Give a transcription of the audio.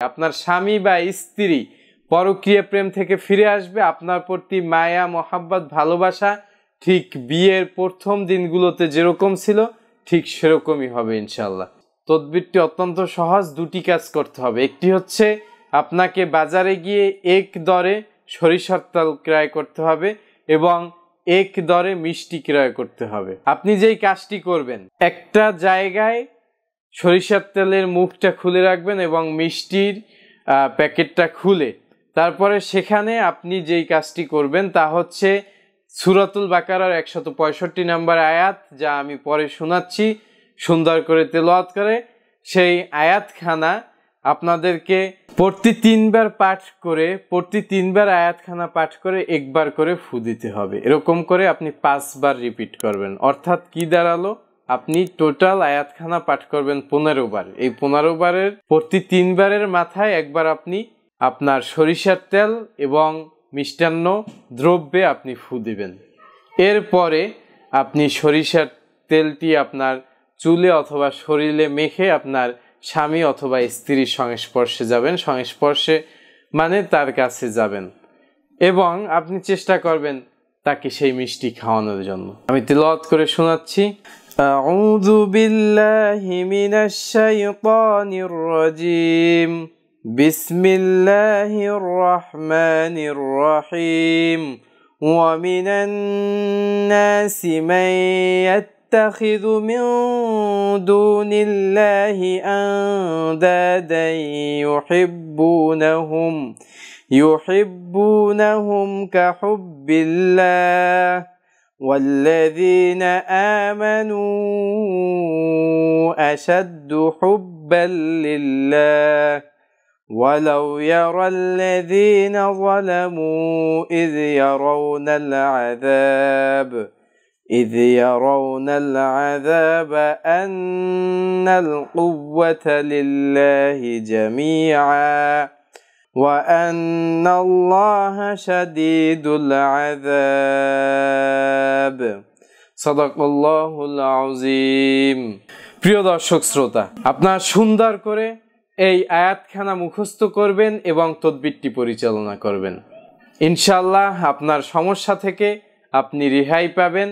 আপনার স্বামী বা স্ত্রী পরকীয়া প্রেম থেকে ফিরে আসবে, আপনার প্রতি মায়া মোহাব্বত ভালোবাসা ঠিক বিয়ের প্রথম দিনগুলোতে যেরকম ছিল ঠিক সেরকমই হবে ইনশাআল্লাহ। তদবিরটি অত্যন্ত সহজ, দুটি কাজ করতে হবে। একটি হচ্ছে আপনাকে বাজারে গিয়ে এক দরে সরিষার তেল ক্রয় করতে হবে এবং এক দরে মিষ্টি ক্রয় করতে হবে। আপনি যেই কাজটি করবেন, একটা জায়গায় সরিষার তেলের মুখটা খুলে রাখবেন এবং মিষ্টির প্যাকেটটা খুলে তারপরে সেখানে আপনি যেই কাজটি করবেন তা হচ্ছে সূরাতুল বাকারার 165 নম্বর আয়াত, যা আমি পরে শোনাচ্ছি সুন্দর করে তেলাওয়াত করে, সেই আয়াতখানা আপনাদেরকে প্রতি 3 বার পাঠ করে, প্রতি 3 বার আয়াতখানা পাঠ করে একবার করে ফু দিতে হবে। এরকম করে আপনি 5 বার রিপিট করবেন। অর্থাৎ কি দাঁড়ালো, আপনি টোটাল আয়াতখানা পাঠ করবেন 15 বার। এই 15 বারের প্রতি 3 বারের মাথায় একবার আপনি আপনার সরিষার তেল এবং মিষ্টান্ন দ্রব্যে আপনি ফু দিবেন। এরপরে আপনি সরিষার তেলটি আপনার চুলে অথবা শরীরে মেখে আপনার স্বামী অথবা স্ত্রীর সংস্পর্শে যাবেন। সংস্পর্শে মানে তার কাছে যাবেন এবং আপনি চেষ্টা করবেন তাকে সেই মিষ্টি খাওয়ানোর জন্য। আমি তেলাওয়াত করে শোনাচ্ছি। আউযু বিল্লাহি মিনাশ শাইতানির রাজিম। বিসমিল্লাহির রহমানির রহিম। ওয়া মিনান নাসি মান ইয়াত্তাখিযু মিন দুনিল্লাহি আনদাদান يحبونهم كحب الله والذين آمنوا أشد حبا لله ولو يرى الذين ظلموا إذ يرون العذاب أن القوة لله جميعا وأن الله شديد العذاب صدق الله العظيم। প্রিয় দর্শক শ্রোতা, আপনারা সুন্দর করে এই আয়াতখানা মুখস্থ করবেন এবং তদবিরটি পরিচালনা করবেন। ইনশাআল্লাহ আপনার সমস্যা থেকে আপনি রেহাই পাবেন।